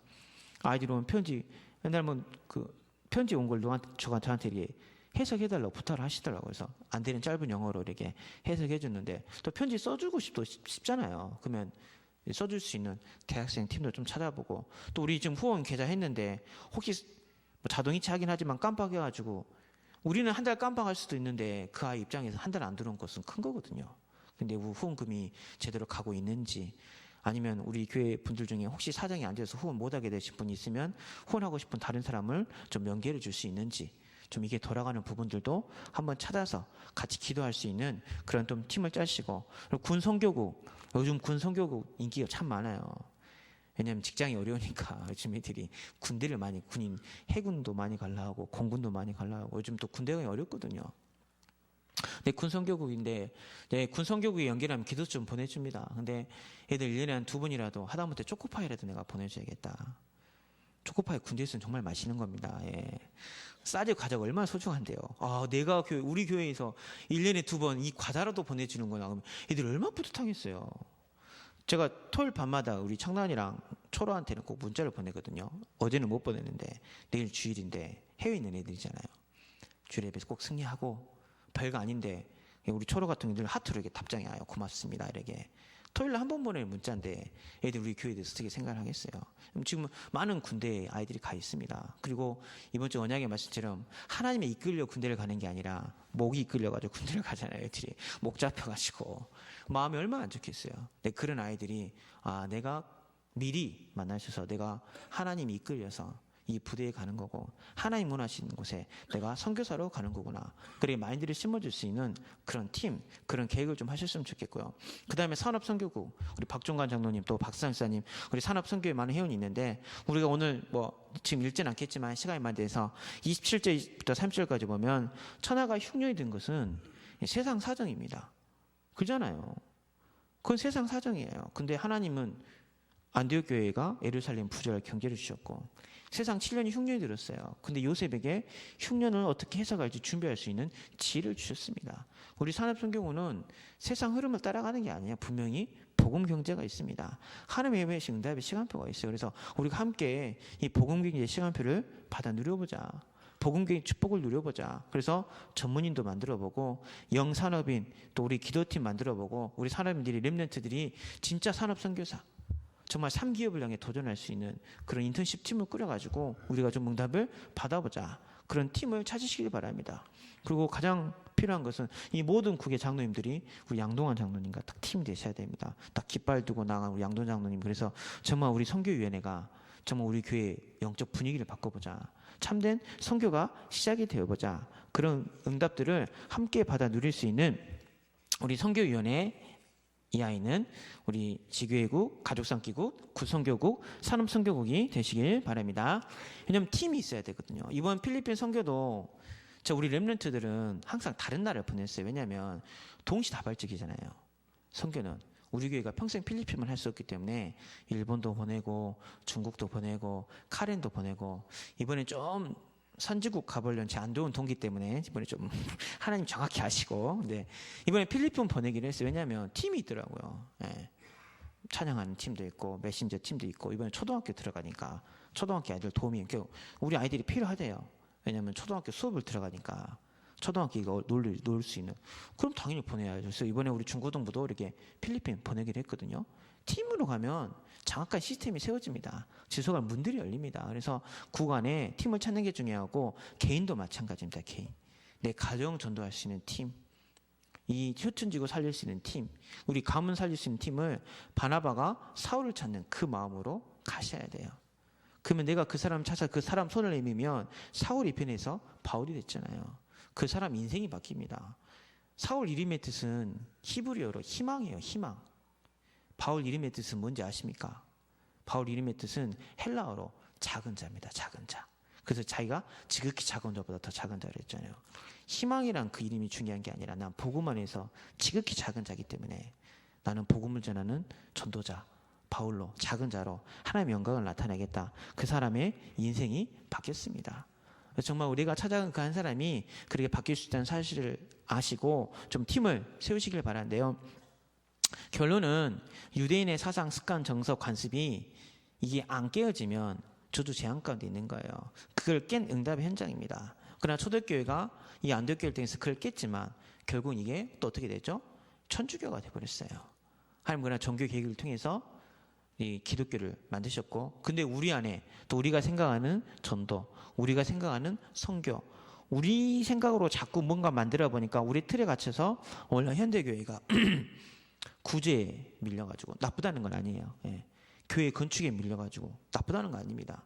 아이들이 오면 편지 옛날 그 편지 온 걸 저한테 이렇게 해석해달라고 부탁을 하시더라고요. 그래서 안 되는 짧은 영어로 이렇게 해석해 줬는데 또 편지 써주고 싶잖아요. 그러면 써줄 수 있는 대학생 팀도 좀 찾아보고 또 우리 지금 후원 계좌 했는데 혹시 뭐 자동이체 하긴 하지만 깜빡해가지고 우리는 한 달 깜빡할 수도 있는데 그 아이 입장에서 한 달 안 들어온 것은 큰 거거든요. 근데 후원금이 제대로 가고 있는지 아니면 우리 교회 분들 중에 혹시 사정이 안 돼서 후원 못하게 되신 분이 있으면 후원하고 싶은 다른 사람을 좀 연계를 줄 수 있는지 좀 이게 돌아가는 부분들도 한번 찾아서 같이 기도할 수 있는 그런 좀 팀을 짜시고 그리고 군 선교국 요즘 군 선교국 인기가 참 많아요. 왜냐하면 직장이 어려우니까 요즘 애들이 군대를 많이 군인 해군도 많이 갈라 하고 공군도 많이 갈라 하고 요즘 또 군대가 어렵거든요. 네, 군성교국인데, 네, 군성교국에 연결하면 기도 좀 보내줍니다. 근데 애들 1년에 한 2번이라도 하다못해 초코파이라도 내가 보내줘야겠다. 초코파이 군대에서는 정말 맛있는 겁니다. 예. 쌀의 과자가 얼마나 소중한데요. 내가 우리 교회에서 1년에 2번 이 과자라도 보내주는구나. 그러면 애들 얼마나 뿌듯하겠어요. 제가 토요일 밤마다 우리 청란이랑 초로한테는 꼭 문자를 보내거든요. 어제는 못 보냈는데 내일 주일인데 해외에 있는 애들이잖아요. 주일에 꼭 승리하고 별거 아닌데 우리 초로 같은 경우는 하트로 이렇게 답장이 와요. 고맙습니다. 이렇게. 토요일에 한 번 보내는 문자인데 애들 우리 교회에 대해서 어떻게 생각을 하겠어요? 지금 많은 군대에 아이들이 가 있습니다. 그리고 이번 주 언약의 말씀처럼 하나님에 이끌려 군대를 가는 게 아니라 목이 이끌려가지고 군대를 가잖아요. 애들이 목 잡혀가지고 마음이 얼마나 안 좋겠어요. 근데 그런 아이들이 내가 미리 만나셔서 내가 하나님이 이끌려서 이 부대에 가는 거고 하나님 원하시는 곳에 내가 선교사로 가는 거구나. 그래 마인드를 심어줄 수 있는 그런 팀, 그런 계획을 좀 하셨으면 좋겠고요. 그 다음에 산업선교국 우리 박종관 장로님 또 박상사님 우리 산업선교에 많은 회원이 있는데 우리가 오늘 뭐 지금 읽지는 않겠지만 시간이 많이 돼서 27절부터 30절까지 보면 천하가 흉년이 든 것은 세상 사정입니다. 그잖아요. 그건 세상 사정이에요. 근데 하나님은 안디옥 교회가 예루살렘 부절할 경제를 주셨고 세상 7년이 흉년이 들었어요. 근데 요셉에게 흉년을 어떻게 해석할지 준비할 수 있는 지혜를 주셨습니다. 우리 산업선교구는 세상 흐름을 따라가는 게 아니에요. 분명히 복음 경제가 있습니다. 하나님의 예배의 응답의 시간표가 있어요. 그래서 우리가 함께 이 복음 경제의 시간표를 받아 누려보자. 복음 경제의 축복을 누려보자. 그래서 전문인도 만들어보고 영산업인 또 우리 기도팀 만들어보고 우리 산업인들이 렘넌트들이 진짜 산업선교사 정말 3기업을 향해 도전할 수 있는 그런 인턴십 팀을 꾸려가지고 우리가 좀 응답을 받아보자. 그런 팀을 찾으시길 바랍니다. 그리고 가장 필요한 것은 이 모든 국의 장로님들이 우리 양동환 장로님과 딱 팀이 되셔야 됩니다. 딱 깃발 두고 나간 우리 양동환 장로님. 그래서 정말 우리 선교위원회가 정말 우리 교회 영적 분위기를 바꿔보자. 참된 선교가 시작이 되어보자. 그런 응답들을 함께 받아 누릴 수 있는 우리 선교위원회 이 아이는 우리 지교회국, 가족상기국, 구선교국, 산업선교국이 되시길 바랍니다. 왜냐하면 팀이 있어야 되거든요. 이번 필리핀 선교도 우리 렘넌트들은 항상 다른 나라를 보냈어요. 왜냐하면 동시다발적이잖아요. 선교는 우리 교회가 평생 필리핀만 할 수 없기 때문에 일본도 보내고 중국도 보내고 카렌도 보내고 이번에 좀 선지국 가보려는 제 안 좋은 동기 때문에 이번에 좀 하나님 정확히 아시고 근데 이번에 필리핀 보내기로 했어요. 왜냐하면 팀이 있더라고요. 예. 찬양하는 팀도 있고 메신저 팀도 있고 이번에 초등학교 들어가니까 초등학교 아이들 도움이 우리 아이들이 필요하대요. 왜냐하면 초등학교 수업을 들어가니까 초등학교 이거 놀 수 있는 그럼 당연히 보내야죠. 그래서 이번에 우리 중고등부도 이렇게 필리핀 보내기로 했거든요. 팀으로 가면 정확한 시스템이 세워집니다. 지소갈 문들이 열립니다. 그래서 구간에 팀을 찾는 게 중요하고 개인도 마찬가지입니다. 개인. 내 가정 전도할 수 있는 팀. 이 효천지구 살릴 수 있는 팀. 우리 가문 살릴 수 있는 팀을 바나바가 사울을 찾는 그 마음으로 가셔야 돼요. 그러면 내가 그 사람 찾아 그 사람 손을 내밀면 사울이 변해서 바울이 됐잖아요. 그 사람 인생이 바뀝니다. 사울 이름의 뜻은 히브리어로 희망이에요. 희망. 바울 이름의 뜻은 뭔지 아십니까? 바울 이름의 뜻은 헬라어로 작은 자입니다. 작은 자. 그래서 자기가 지극히 작은 자보다 더 작은 자를 했잖아요. 희망이란 그 이름이 중요한 게 아니라 난 복음 안에서 지극히 작은 자이기 때문에 나는 복음을 전하는 전도자 바울로 작은 자로 하나님의 영광을 나타내겠다. 그 사람의 인생이 바뀌었습니다. 정말 우리가 찾아간 그 한 사람이 그렇게 바뀔 수 있다는 사실을 아시고 좀 팀을 세우시길 바라는데요. 결론은 유대인의 사상, 습관, 정서, 관습이 이게 안 깨어지면 저도 재앙 가운데 있는 거예요. 그걸 깬 응답의 현장입니다. 그러나 초대교회가 이 안디옥 교회를 통해서 그걸 깼지만 결국 이게 또 어떻게 됐죠? 천주교가 돼버렸어요. 하나님 그러나 종교 계획을 통해서 이 기독교를 만드셨고 근데 우리 안에 또 우리가 생각하는 전도, 우리가 생각하는 선교, 우리 생각으로 자꾸 뭔가 만들어 보니까 우리 틀에 갇혀서 오늘 현대교회가 구제에 밀려가지고 나쁘다는 건 아니에요. 예. 교회 건축에 밀려가지고 나쁘다는 건 아닙니다.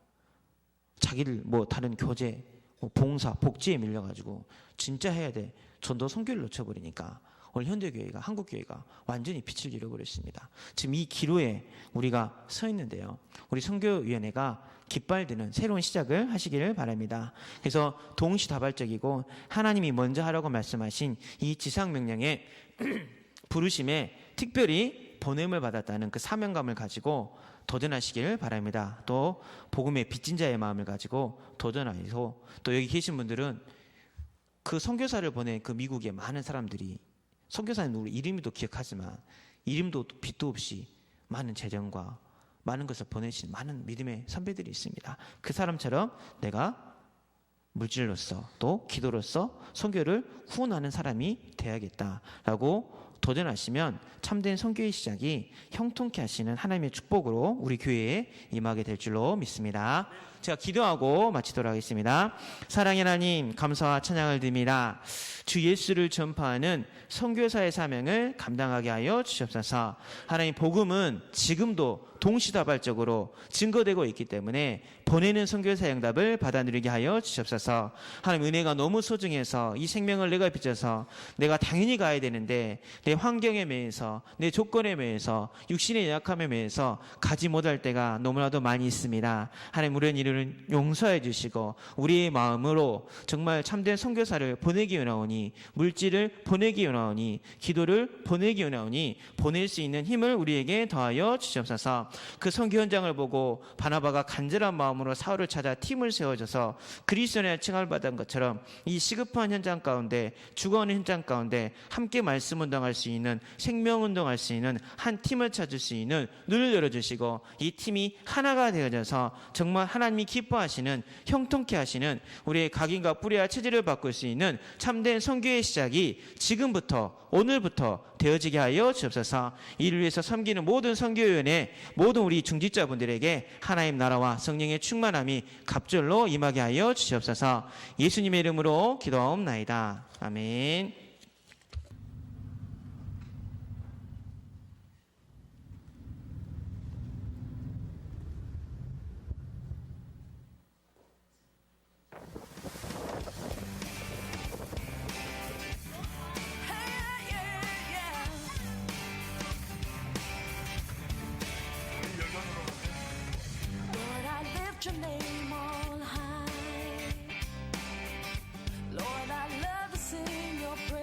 자기를 뭐 다른 교제, 뭐 봉사, 복지에 밀려가지고 진짜 해야 돼 전도 선교를 놓쳐버리니까 오늘 현대교회가 한국교회가 완전히 빛을 잃어버렸습니다. 지금 이 기로에 우리가 서 있는데요. 우리 선교위원회가 깃발드는 새로운 시작을 하시기를 바랍니다. 그래서 동시다발적이고 하나님이 먼저 하라고 말씀하신 이 지상명령에 부르심에 특별히 보냄을 받았다는 그 사명감을 가지고 도전하시길 바랍니다. 또 복음의 빚진 자의 마음을 가지고 도전하시고 또 여기 계신 분들은 그 선교사를 보낸 그 미국의 많은 사람들이 선교사는 우리 이름도 기억하지만 이름도 빚도 없이 많은 재정과 많은 것을 보내신 많은 믿음의 선배들이 있습니다. 그 사람처럼 내가 물질로서 또 기도로서 선교를 후원하는 사람이 되어야겠다라고 도전하시면 참된 선교의 시작이 형통케 하시는 하나님의 축복으로 우리 교회에 임하게 될 줄로 믿습니다. 제가 기도하고 마치도록 하겠습니다. 사랑의 하나님, 감사와 찬양을 드립니다. 주 예수를 전파하는 선교사의 사명을 감당하게 하여 주시옵소서. 하나님, 복음은 지금도 동시다발적으로 증거되고 있기 때문에 보내는 선교사의 응답을 받아 누리게 하여 주시옵소서. 하나님, 은혜가 너무 소중해서 이 생명을 내가 빚어서 내가 당연히 가야 되는데 내 환경에 매여서 내 조건에 매여서 육신의 연약함에 매여서 가지 못할 때가 너무나도 많이 있습니다. 하나님, 우리는 이를 용서해 주시고 우리의 마음으로 정말 참된 선교사를 보내기 원하오니, 물질을 보내기 원하오니, 기도를 보내기 원하오니 보낼 수 있는 힘을 우리에게 더하여 주시옵소서. 그 선교 현장을 보고 바나바가 간절한 마음으로 사울을 찾아 팀을 세워줘서 그리스도인의 칭함을 받은 것처럼 이 시급한 현장 가운데, 죽어가는 현장 가운데 함께 말씀 운동할 수 있는, 생명 운동할 수 있는 한 팀을 찾을 수 있는 눈을 열어주시고 이 팀이 하나가 되어져서 정말 하나님이 기뻐하시는, 형통케 하시는 우리의 각인과 뿌리와 체질을 바꿀 수 있는 참된 선교의 시작이 지금부터, 오늘부터 되어지게 하여 주옵소서. 이를 위해서 섬기는 모든 선교위원회, 모든 우리 중직자분들에게 하나님 나라와 성령의 충만함이 갑절로 임하게 하여 주시옵소서. 예수님의 이름으로 기도하옵나이다. 아멘. Lord, I lift your name on high. Lord, I love to sing your praise.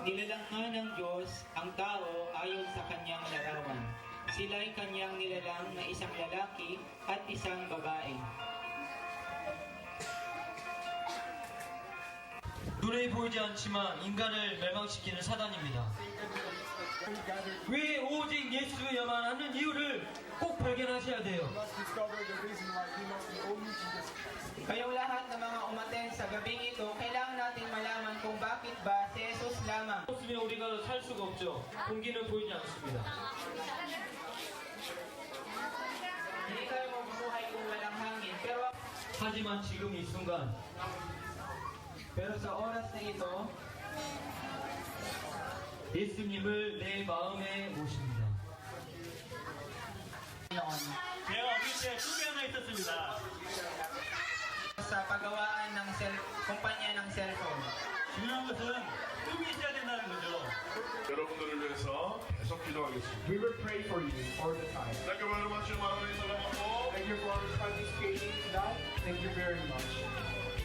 Nilalang ng Diyos ang tao ayon sa kanyang larawan. Sila'y kanyang nilalang na isang lalaki at isang babae. 눈에 보이지 않지만 인간을 멸망시키는 사단입니다. 왜 오직 예수여만 하는 이유를 꼭 발견하셔야 돼요. Kayong lahat ng mga umaten sa gabing ito, kailangan natin malaman kung bakit ba si Jesus lamang. 없으면 우리가 살 수가 없죠. 공기는 보이지 않습니다. Hindi kayo mabubuhay kung walang hangin. 하지만 지금 이 순간 Pero sa oras na ito, 예수님을 내 마음에 모십니다. 제가 어릴 때 꿈이 하나 있었습니다. sa paggawaan ng kumpanya ng cellphone. 중요한 것은 꿈이 있어야 된다는 거죠. 여러분들을 위해서 계속 기도하겠습니다. We will pray for you all the time. Thank you very much. 마음에 사랑하고 Thank you for participating tonight. Thank you very much.